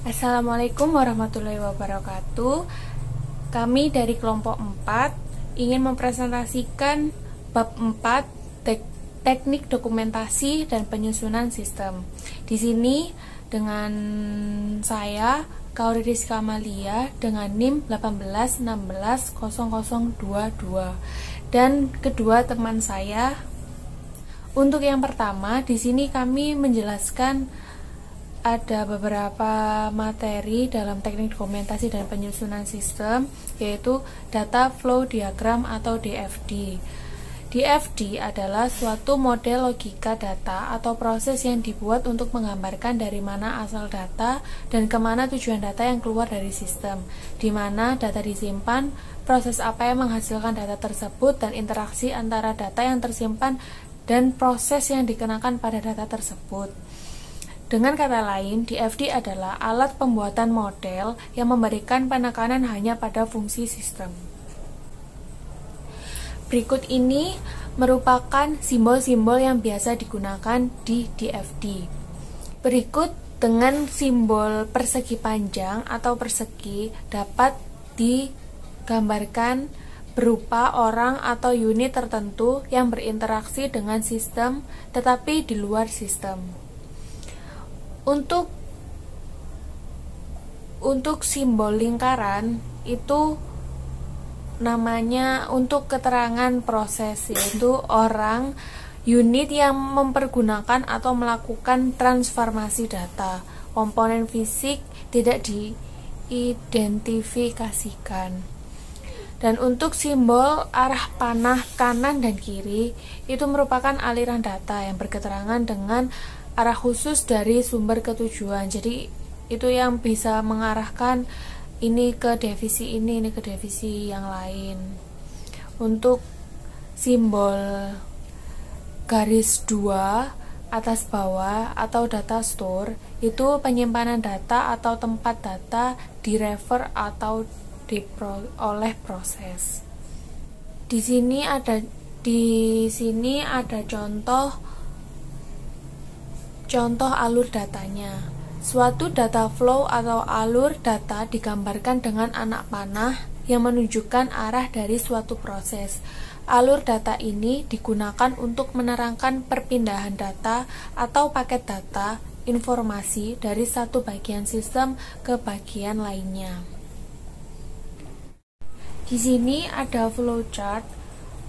Assalamualaikum warahmatullahi wabarakatuh. Kami dari kelompok 4 ingin mempresentasikan bab 4 teknik dokumentasi dan penyusunan sistem. Di sini dengan saya Kauri Rizka Amalia dengan NIM 181600022 dan kedua teman saya. Untuk yang pertama, di sini kami menjelaskan ada beberapa materi dalam teknik dokumentasi dan penyusunan sistem, yaitu data flow diagram atau DFD. DFD adalah suatu model logika data atau proses yang dibuat untuk menggambarkan dari mana asal data dan kemana tujuan data yang keluar dari sistem, di mana data disimpan, proses apa yang menghasilkan data tersebut, dan interaksi antara data yang tersimpan dan proses yang dikenakan pada data tersebut. Dengan kata lain, DFD adalah alat pembuatan model yang memberikan penekanan hanya pada fungsi sistem. Berikut ini merupakan simbol-simbol yang biasa digunakan di DFD. Berikut dengan simbol persegi panjang atau persegi dapat digambarkan berupa orang atau unit tertentu yang berinteraksi dengan sistem tetapi di luar sistem. Untuk simbol lingkaran itu namanya untuk keterangan proses, yaitu orang, unit yang mempergunakan atau melakukan transformasi data. Komponen fisik tidak diidentifikasikan. Dan untuk simbol arah panah kanan dan kiri itu merupakan aliran data yang berketerangan dengan arah khusus dari sumber ke tujuan. Jadi itu yang bisa mengarahkan ini ke divisi ini ke divisi yang lain. Untuk simbol garis 2 atas bawah atau data store itu penyimpanan data atau tempat data direfer atau oleh proses. Di sini ada contoh alur datanya. Suatu data flow atau alur data digambarkan dengan anak panah yang menunjukkan arah dari suatu proses. Alur data ini digunakan untuk menerangkan perpindahan data atau paket data informasi dari satu bagian sistem ke bagian lainnya. Di sini ada flowchart.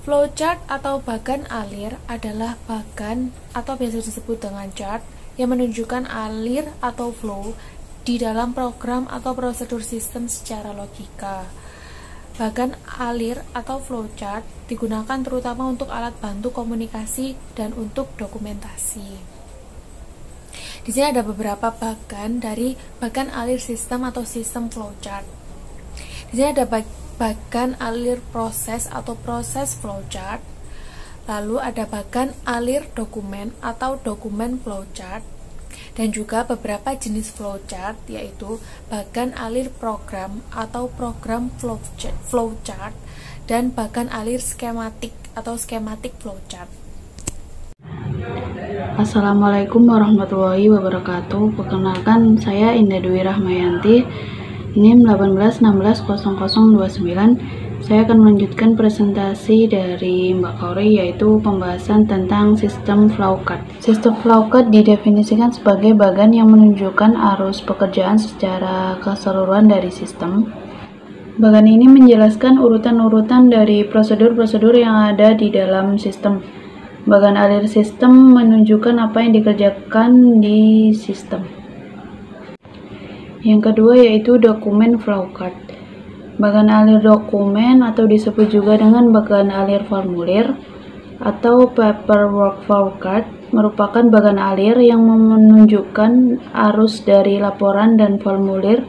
Flowchart atau bagan alir adalah bagan atau biasa disebut dengan chart yang menunjukkan alir atau flow di dalam program atau prosedur sistem secara logika. Bagan alir atau flowchart digunakan terutama untuk alat bantu komunikasi dan untuk dokumentasi. Di sini ada beberapa bagan dari bagan alir sistem atau sistem flowchart. Di sini ada bagan alir proses atau proses flowchart, lalu ada bagan alir dokumen atau dokumen flowchart, dan juga beberapa jenis flowchart yaitu bagan alir program atau program flowchart, dan bagan alir skematik atau skematik flowchart. Assalamualaikum warahmatullahi wabarakatuh. Perkenalkan, saya Indah Dwi Rahmayanti, NIM 181600029. Saya akan melanjutkan presentasi dari Mbak Kauri, yaitu pembahasan tentang sistem flowchart. Sistem flowchart didefinisikan sebagai bagan yang menunjukkan arus pekerjaan secara keseluruhan dari sistem. Bagan ini menjelaskan urutan-urutan dari prosedur-prosedur yang ada di dalam sistem. Bagan alir sistem menunjukkan apa yang dikerjakan di sistem. Yang kedua yaitu dokumen flowchart. Bagan alir dokumen atau disebut juga dengan bagan alir formulir atau paperwork flowchart merupakan bagan alir yang menunjukkan arus dari laporan dan formulir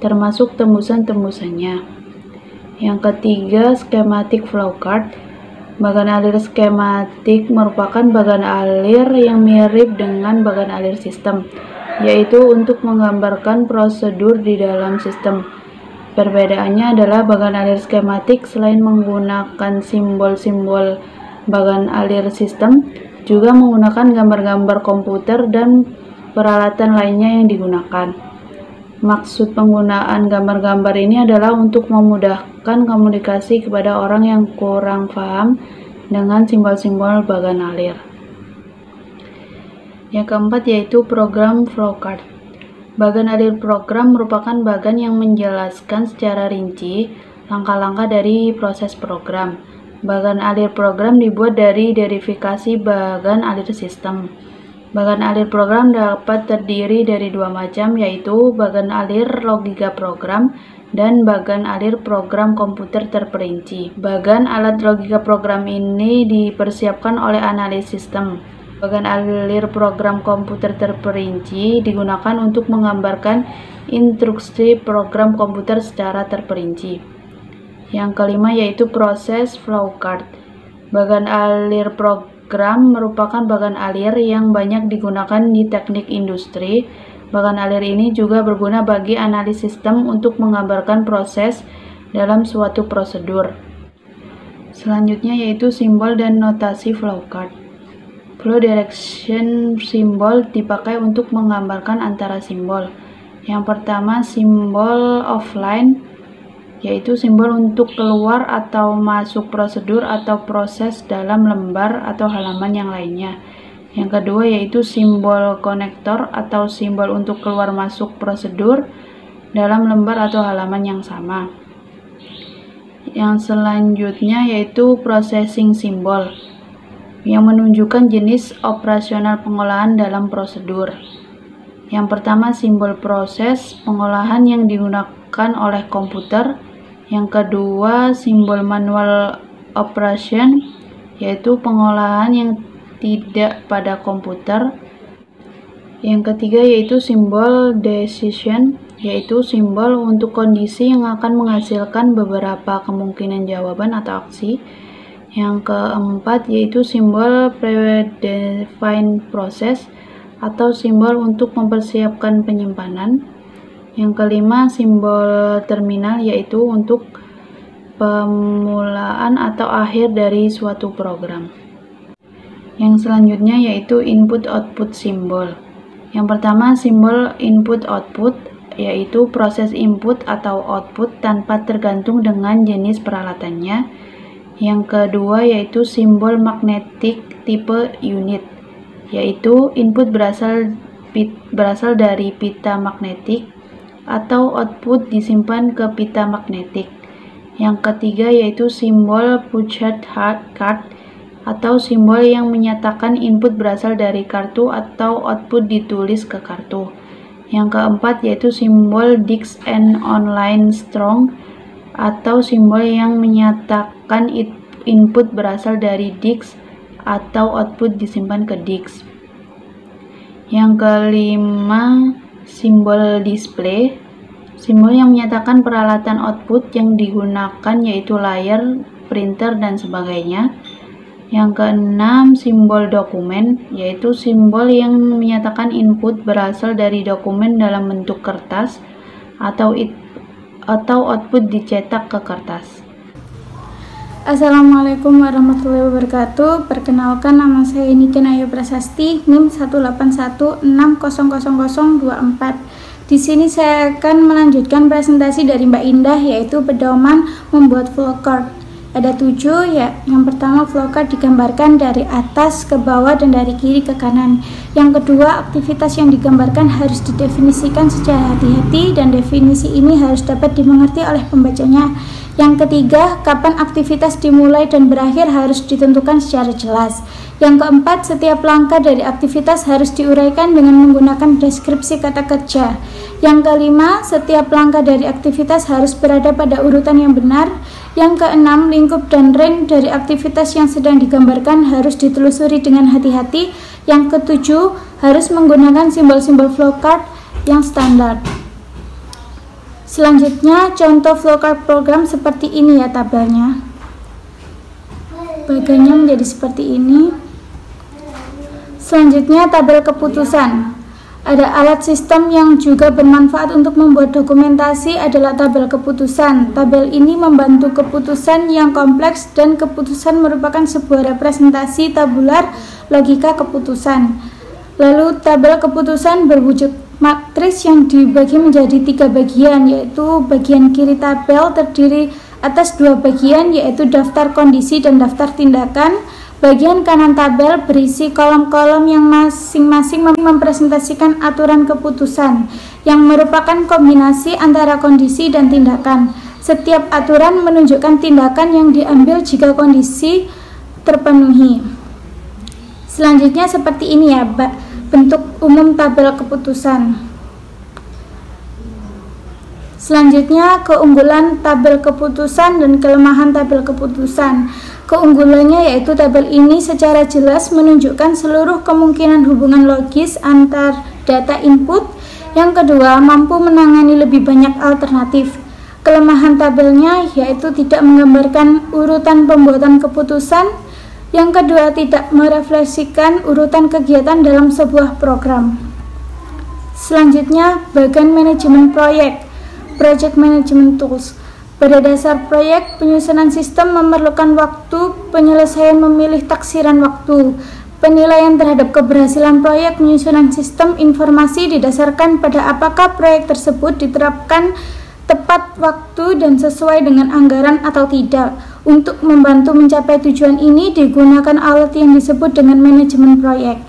termasuk tembusan-tembusannya. Yang ketiga, skematik flowchart. Bagan alir skematik merupakan bagan alir yang mirip dengan bagan alir sistem, yaitu untuk menggambarkan prosedur di dalam sistem. Perbedaannya adalah bagan alir skematik selain menggunakan simbol-simbol bagan alir sistem, juga menggunakan gambar-gambar komputer dan peralatan lainnya yang digunakan. Maksud penggunaan gambar-gambar ini adalah untuk memudahkan komunikasi kepada orang yang kurang paham dengan simbol-simbol bagan alir. Yang keempat yaitu program flowchart. Bagan alir program merupakan bagan yang menjelaskan secara rinci langkah-langkah dari proses program. Bagan alir program dibuat dari verifikasi bagan alir sistem. Bagan alir program dapat terdiri dari dua macam, yaitu bagan alir logika program dan bagan alir program komputer terperinci. Bagan alat logika program ini dipersiapkan oleh analis sistem. Bagan alir program komputer terperinci digunakan untuk menggambarkan instruksi program komputer secara terperinci. Yang kelima yaitu proses flowchart. Bagan alir program merupakan bagan alir yang banyak digunakan di teknik industri. Bagan alir ini juga berguna bagi analis sistem untuk menggambarkan proses dalam suatu prosedur. Selanjutnya yaitu simbol dan notasi flowchart. Flow direction simbol dipakai untuk menggambarkan antara simbol. Yang pertama simbol offline, yaitu simbol untuk keluar atau masuk prosedur atau proses dalam lembar atau halaman yang lainnya. Yang kedua yaitu simbol konektor atau simbol untuk keluar masuk prosedur dalam lembar atau halaman yang sama. Yang selanjutnya yaitu processing symbol, yang menunjukkan jenis operasional pengolahan dalam prosedur. Yang pertama simbol proses pengolahan yang digunakan oleh komputer. Yang kedua simbol manual operation, yaitu pengolahan yang tidak pada komputer. Yang ketiga yaitu simbol decision, yaitu simbol untuk kondisi yang akan menghasilkan beberapa kemungkinan jawaban atau aksi. Yang keempat yaitu simbol predefined process atau simbol untuk mempersiapkan penyimpanan. Yang kelima simbol terminal, yaitu untuk pemulaan atau akhir dari suatu program. Yang selanjutnya yaitu input-output simbol. Yang pertama simbol input-output, yaitu proses input atau output tanpa tergantung dengan jenis peralatannya. Yang kedua yaitu simbol magnetik tipe unit, yaitu input berasal dari pita magnetik atau output disimpan ke pita magnetik. Yang ketiga yaitu simbol punched card atau simbol yang menyatakan input berasal dari kartu atau output ditulis ke kartu. Yang keempat yaitu simbol disk and online strong atau simbol yang menyatakan input berasal dari disk atau output disimpan ke disk. Yang kelima simbol display, simbol yang menyatakan peralatan output yang digunakan yaitu layar, printer, dan sebagainya. Yang keenam simbol dokumen, yaitu simbol yang menyatakan input berasal dari dokumen dalam bentuk kertas atau output dicetak ke kertas. Assalamualaikum warahmatullahi wabarakatuh. Perkenalkan, nama saya Niken Ayu Prasasti, NIM 181600024. Di sini saya akan melanjutkan presentasi dari Mbak Indah, yaitu pedoman membuat flowchart. Ada 7 ya. Yang pertama, flowchart digambarkan dari atas ke bawah dan dari kiri ke kanan. Yang kedua, aktivitas yang digambarkan harus didefinisikan secara hati-hati dan definisi ini harus dapat dimengerti oleh pembacanya. Yang ketiga, kapan aktivitas dimulai dan berakhir harus ditentukan secara jelas. Yang keempat, setiap langkah dari aktivitas harus diuraikan dengan menggunakan deskripsi kata kerja. Yang kelima, setiap langkah dari aktivitas harus berada pada urutan yang benar. Yang keenam, lingkup dan range dari aktivitas yang sedang digambarkan harus ditelusuri dengan hati-hati. Yang ketujuh, harus menggunakan simbol-simbol flowchart yang standar. Selanjutnya, contoh flowchart program seperti ini ya tabelnya. Bagiannya menjadi seperti ini. Selanjutnya, tabel keputusan. Ada alat sistem yang juga bermanfaat untuk membuat dokumentasi adalah tabel keputusan. Tabel ini membantu keputusan yang kompleks dan keputusan merupakan sebuah representasi tabular logika keputusan. Lalu tabel keputusan matriks yang dibagi menjadi 3 bagian, yaitu bagian kiri tabel terdiri atas 2 bagian, yaitu daftar kondisi dan daftar tindakan. Bagian kanan tabel berisi kolom-kolom yang masing-masing mempresentasikan aturan keputusan yang merupakan kombinasi antara kondisi dan tindakan. Setiap aturan menunjukkan tindakan yang diambil jika kondisi terpenuhi. Selanjutnya seperti ini ya, bentuk umum tabel keputusan. Selanjutnya keunggulan tabel keputusan dan kelemahan tabel keputusan. Keunggulannya yaitu tabel ini secara jelas menunjukkan seluruh kemungkinan hubungan logis antar data input. Yang kedua, mampu menangani lebih banyak alternatif. Kelemahan tabelnya yaitu tidak menggambarkan urutan pembuatan keputusan. Yang kedua, tidak merefleksikan urutan kegiatan dalam sebuah program. Selanjutnya, bagian manajemen proyek, project management tools. Pada dasar proyek, penyusunan sistem memerlukan waktu, penyelesaian memilih taksiran waktu. Penilaian terhadap keberhasilan proyek penyusunan sistem informasi didasarkan pada apakah proyek tersebut diterapkan tepat waktu dan sesuai dengan anggaran atau tidak. Untuk membantu mencapai tujuan ini digunakan alat yang disebut dengan manajemen proyek.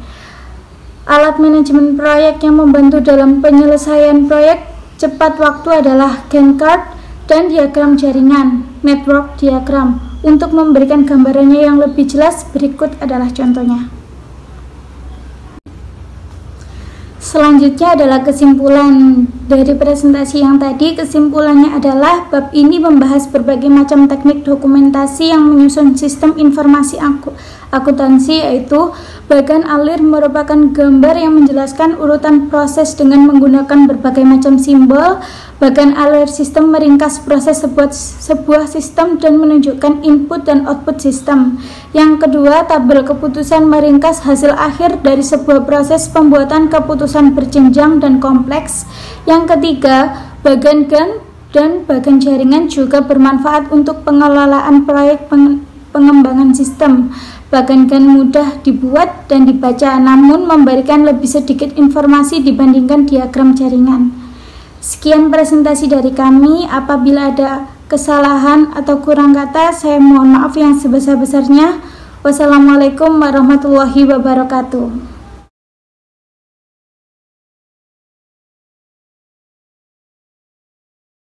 Alat manajemen proyek yang membantu dalam penyelesaian proyek cepat waktu adalah Gantt chart dan diagram jaringan, network diagram. Untuk memberikan gambarannya yang lebih jelas, berikut adalah contohnya. Selanjutnya adalah kesimpulan dari presentasi yang tadi. Kesimpulannya adalah bab ini membahas berbagai macam teknik dokumentasi yang menyusun sistem informasi akuntansi, yaitu bagan alir merupakan gambar yang menjelaskan urutan proses dengan menggunakan berbagai macam simbol. Bagan alir sistem meringkas proses sebuah sistem dan menunjukkan input dan output sistem. Yang kedua, tabel keputusan meringkas hasil akhir dari sebuah proses pembuatan keputusan berjenjang dan kompleks. Yang ketiga, bagan Gantt dan bagan jaringan juga bermanfaat untuk pengelolaan proyek pengembangan sistem. Bagan Gantt mudah dibuat dan dibaca, namun memberikan lebih sedikit informasi dibandingkan diagram jaringan. Sekian presentasi dari kami. Apabila ada kesalahan atau kurang kata, saya mohon maaf yang sebesar-besarnya. Wassalamualaikum warahmatullahi wabarakatuh.